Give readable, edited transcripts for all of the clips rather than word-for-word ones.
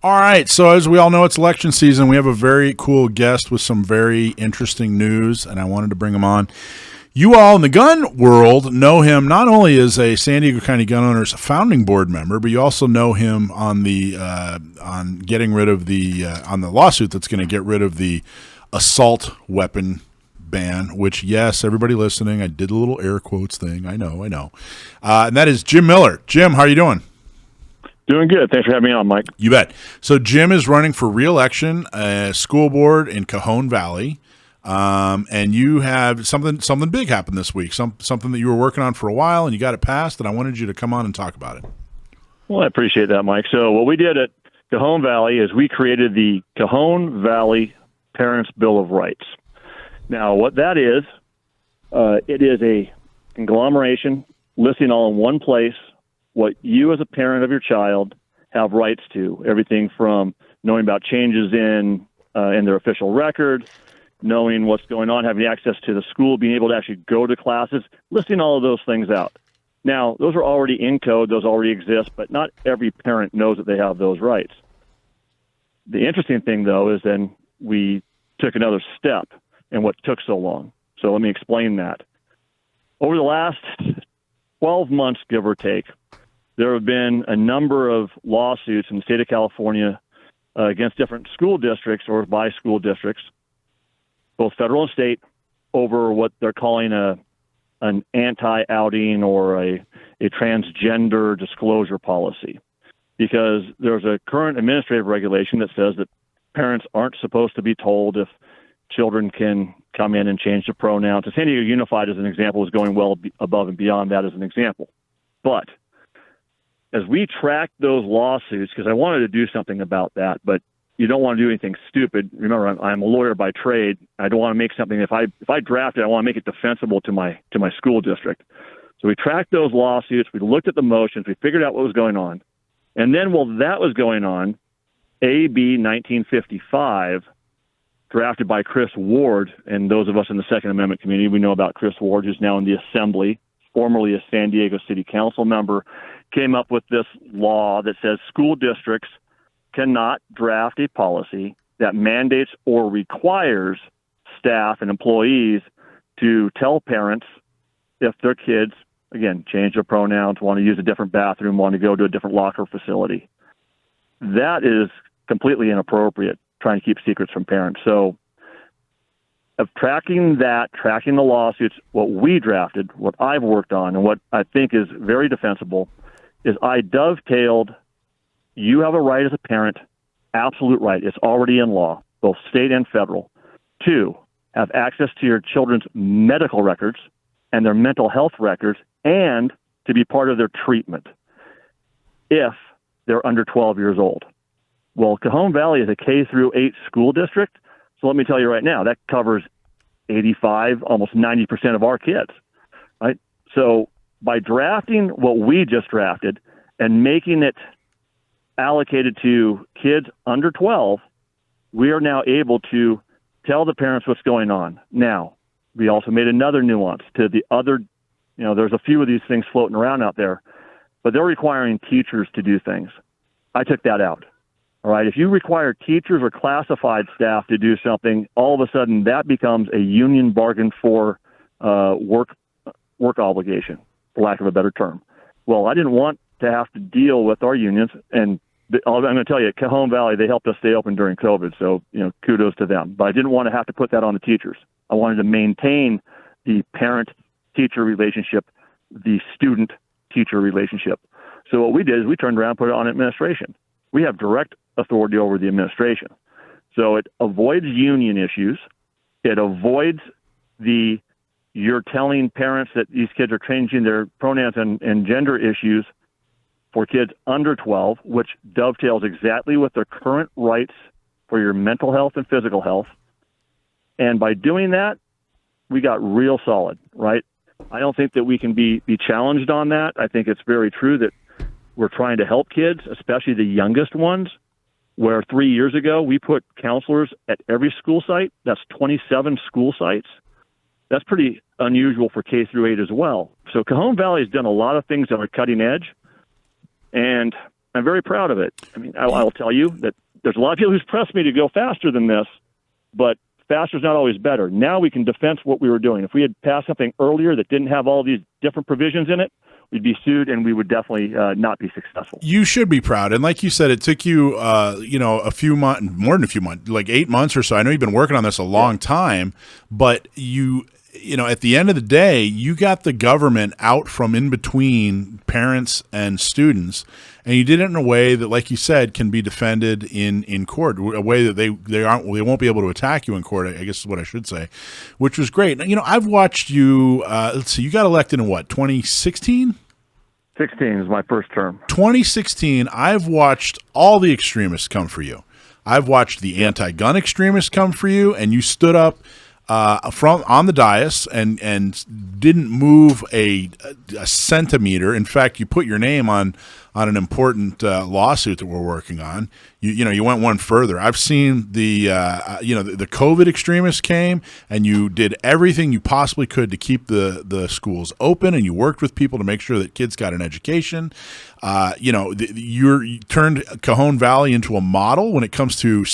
All right. So, as we all know, it's election season. We have a very cool guest with some very interesting news, and I wanted to bring him on. You all in the gun world know him not only as a San Diego County Gun Owners founding board member, but you also know him on the on getting rid of the on the lawsuit that's going to get rid of the assault weapon ban. Which, yes, everybody listening, I did a little air quotes thing. I know, and that is Jim Miller. Jim, how are you doing? Doing good. Thanks for having me on, Mike. You bet. So Jim is running for re-election, school board in Cajon Valley, and you have something big happened this week. Something that you were working on for a while, and you got it passed. And I wanted you to come on and talk about it. Well, I appreciate that, Mike. So what we did at Cajon Valley is we created the Cajon Valley Parents' Bill of Rights. Now, what that is, it is a conglomeration listing all in one place what you as a parent of your child have rights to. Everything from knowing about changes in their official record, knowing what's going on, having access to the school, being able to actually go to classes, listing all of those things out. Now, those are already in code, those already exist, but not every parent knows that they have those rights. The interesting thing, though, is then we took another step in what took so long. So let me explain that. Over the last 12 months, give or take, there have been a number of lawsuits in the state of California against different school districts or by school districts, both federal and state, over what they're calling an anti-outing or a transgender disclosure policy. Because there's a current administrative regulation that says that parents aren't supposed to be told if children can come in and change the pronouns. So San Diego Unified, as an example, is going well above and beyond that as an example. But as we tracked those lawsuits, because I wanted to do something about that, but you don't want to do anything stupid. Remember, I'm a lawyer by trade. I don't want to make something, if I draft it, I want to make it defensible to my school district. So we tracked those lawsuits. We looked at the motions. We figured out what was going on. And then while that was going on, AB 1955, drafted by Chris Ward, and those of us in the Second Amendment community, we know about Chris Ward, who's now in the Assembly, formerly a San Diego City Council member, came up with this law that says school districts cannot draft a policy that mandates or requires staff and employees to tell parents if their kids, again, change their pronouns, want to use a different bathroom, want to go to a different locker facility. That is completely inappropriate, trying to keep secrets from parents. So of tracking the lawsuits, what we drafted, what I've worked on, and what I think is very defensible, is I dovetailed, you have a right as a parent, absolute right, it's already in law, both state and federal, to have access to your children's medical records and their mental health records, and to be part of their treatment if they're under 12 years old. Well, Cajon Valley is a K through 8 school district, so let me tell you right now, that covers 85, almost 90% of our kids, right? So by drafting what we just drafted and making it allocated to kids under 12, we are now able to tell the parents what's going on. Now, we also made another nuance to the other, there's a few of these things floating around out there, but they're requiring teachers to do things. I took that out. All right. If you require teachers or classified staff to do something, all of a sudden that becomes a union bargain for work obligation, for lack of a better term. Well, I didn't want to have to deal with our unions, and I'm going to tell you, at Cajon Valley, they helped us stay open during COVID, so kudos to them. But I didn't want to have to put that on the teachers. I wanted to maintain the parent-teacher relationship, the student-teacher relationship. So what we did is we turned around and put it on administration. We have direct authority over the administration. So it avoids union issues. It avoids you're telling parents that these kids are changing their pronouns and gender issues for kids under 12, which dovetails exactly with their current rights for your mental health and physical health. And by doing that, we got real solid, right? I don't think that we can be challenged on that. I think it's very true that we're trying to help kids, especially the youngest ones, where 3 years ago we put counselors at every school site. That's 27 school sites. That's pretty unusual for K through 8 as well. So Cajon Valley has done a lot of things that are cutting edge. And I'm very proud of it. I mean, I'll tell you that there's a lot of people who's pressed me to go faster than this, but faster is not always better. Now we can defense what we were doing. If we had passed something earlier that didn't have all these different provisions in it, we'd be sued and we would definitely not be successful. You should be proud. And like you said, it took you, a few months, more than a few months, like 8 months or so. I know you've been working on this a long time, but at the end of the day, you got the government out from in between parents and students, and you did it in a way that, like you said, can be defended in court, a way that they won't be able to attack you in court, I guess is what I should say, which was great. I've watched you, let's see, you got elected in what, 2016? 16 is my first term. 2016, I've watched all the extremists come for you. I've watched the anti-gun extremists come for you, and you stood up from on the dais and didn't move a centimeter. In fact, you put your name on an important lawsuit that we're working on. You went one further. I've seen the COVID extremists came, and you did everything you possibly could to keep the schools open, and you worked with people to make sure that kids got an education. You turned Cajon Valley into a model when it comes to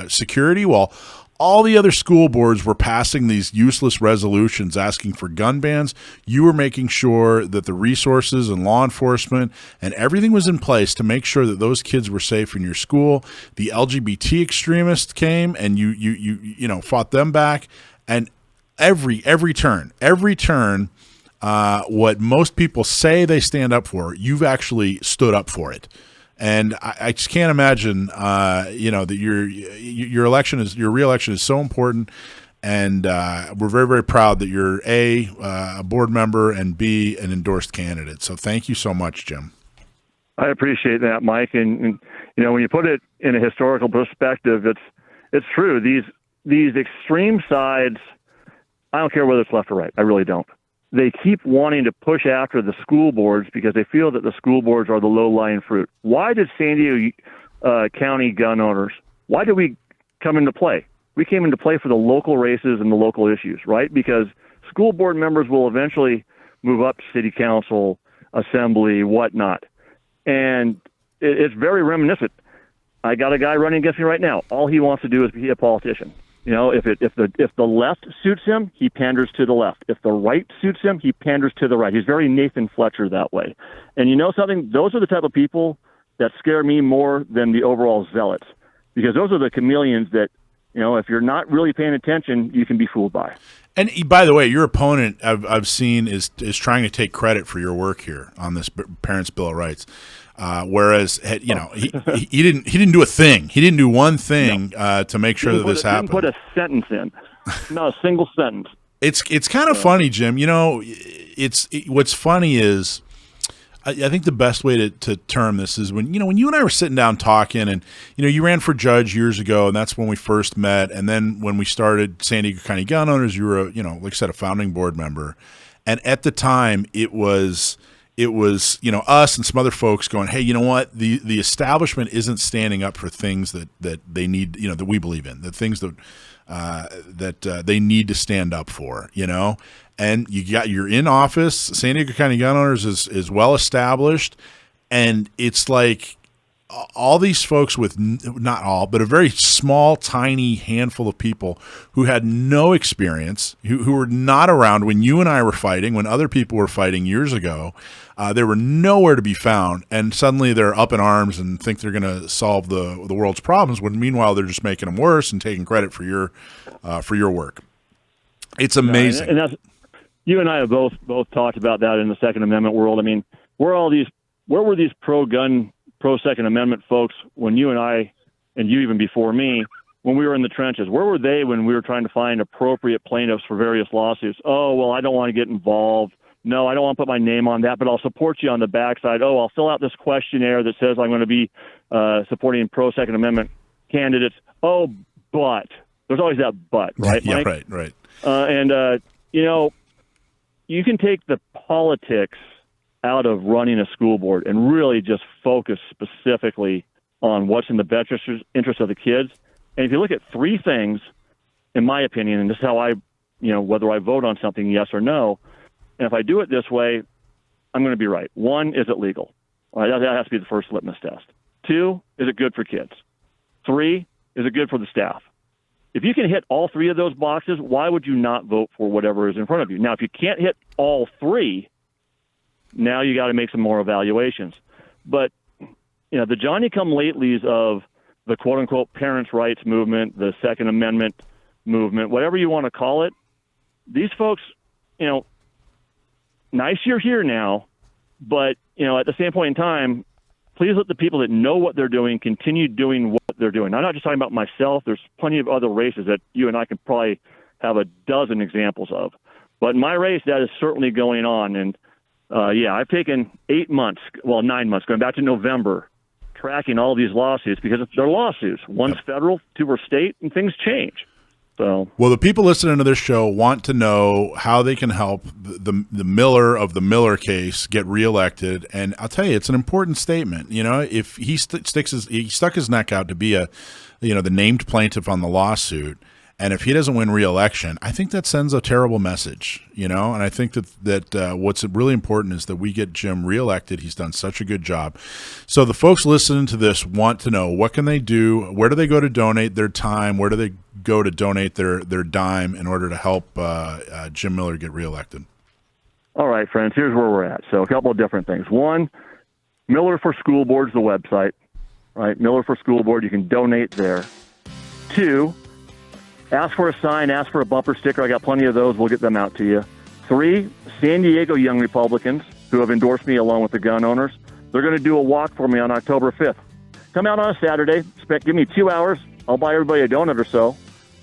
security. Well, all the other school boards were passing these useless resolutions asking for gun bans. You were making sure that the resources and law enforcement and everything was in place to make sure that those kids were safe in your school. The LGBT extremists came, and you fought them back. And every turn, what most people say they stand up for, you've actually stood up for it. And I just can't imagine, that your reelection is so important, and we're very, very proud that you're a board member, and B, an endorsed candidate. So thank you so much, Jim. I appreciate that, Mike. And when you put it in a historical perspective, it's true. These extreme sides, I don't care whether it's left or right. I really don't. They keep wanting to push after the school boards because they feel that the school boards are the low-lying fruit. Why did San Diego County gun owners, why did we come into play? We came into play for the local races and the local issues, right? Because school board members will eventually move up to city council, assembly, whatnot. And it's very reminiscent. I got a guy running against me right now. All he wants to do is be a politician. If the left suits him, he panders to the left. If the right suits him, he panders to the right. He's very Nathan Fletcher that way. And you know something? Those are the type of people that scare me more than the overall zealots, because those are the chameleons that, if you're not really paying attention, you can be fooled by. And by the way, your opponent I've seen is trying to take credit for your work here on this Parents' Bill of Rights. Whereas he didn't do a thing. He didn't do one thing to make sure that this happened. Didn't put a sentence in, not a single sentence. It's kind of funny, Jim. What's funny is I think the best way to term this is when you and I were sitting down talking, and you ran for judge years ago, and that's when we first met. And then when we started San Diego County Gun Owners, you were like I said, a founding board member. And at the time, it was us and some other folks going, hey, you know what? The establishment isn't standing up for things that they need, that we believe in, the things that they need to stand up for, And you're in office. San Diego County Gun Owners is well established, and it's like all these folks with, not all, but a very small, tiny handful of people who had no experience, who were not around when you and I were fighting, when other people were fighting years ago. They were nowhere to be found, and suddenly they're up in arms and think they're going to solve the world's problems, when meanwhile they're just making them worse and taking credit for your work. It's amazing. And that's, you and I have both talked about that in the Second Amendment world. I mean, where were these pro-gun, pro-Second Amendment folks when you and I, and you even before me, when we were in the trenches? Where were they when we were trying to find appropriate plaintiffs for various lawsuits? Oh, well, I don't want to get involved. No, I don't want to put my name on that, but I'll support you on the backside. Oh, I'll fill out this questionnaire that says I'm going to be supporting pro-Second Amendment candidates. Oh, but. There's always that but, right, Yeah, Mike? right. You can take the politics out of running a school board and really just focus specifically on what's in the best interest of the kids. And if you look at three things, in my opinion, and this is how I, whether I vote on something, yes or no, and if I do it this way, I'm going to be right. One, is it legal? All right, that has to be the first litmus test. 2, is it good for kids? 3, is it good for the staff? If you can hit all 3 of those boxes, why would you not vote for whatever is in front of you? Now, if you can't hit all 3, now you got to make some more evaluations. But, the Johnny-come-latelys of the quote-unquote parents' rights movement, the Second Amendment movement, whatever you want to call it, these folks, nice you're here now, but, at the same point in time, please let the people that know what they're doing continue doing what they're doing. I'm not just talking about myself. There's plenty of other races that you and I can probably have a dozen examples of. But in my race, that is certainly going on. And, I've taken 9 months, going back to November, tracking all these lawsuits because they're lawsuits. One's federal, 2 are state, and things change. So, well, the people listening to this show want to know how they can help the Miller of the Miller case get reelected, and I'll tell you, it's an important statement. If he stuck his neck out to be the named plaintiff on the lawsuit, and if he doesn't win reelection, I think that sends a terrible message. And I think that what's really important is that we get Jim reelected. He's done such a good job. So the folks listening to this want to know, what can they do? Where do they go to donate their time? Where do they go to donate their dime in order to help Jim Miller get reelected? All right, friends, here's where we're at. So a couple of different things. 1, Miller for School Board's the website, right? Miller for School Board, you can donate there. 2, ask for a sign, ask for a bumper sticker. I got plenty of those. We'll get them out to you. 3, San Diego Young Republicans, who have endorsed me along with the gun owners, they're going to do a walk for me on October 5th. Come out on a Saturday. Give me 2 hours. I'll buy everybody a donut or so.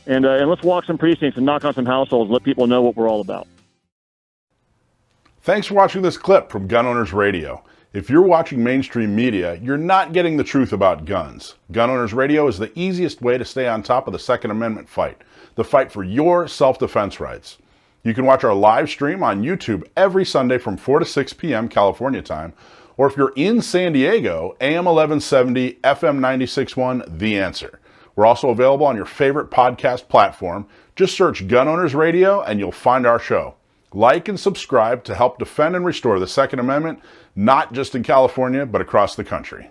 And let's walk some precincts and knock on some households and let people know what we're all about. Thanks for watching this clip from Gun Owners Radio. If you're watching mainstream media, you're not getting the truth about guns. Gun Owners Radio is the easiest way to stay on top of the Second Amendment fight, the fight for your self-defense rights. You can watch our live stream on YouTube every Sunday from 4 to 6 p.m. California time, or if you're in San Diego, AM 1170, FM 96.1, The Answer. We're also available on your favorite podcast platform. Just search Gun Owners Radio and you'll find our show. Like and subscribe to help defend and restore the Second Amendment, not just in California, but across the country.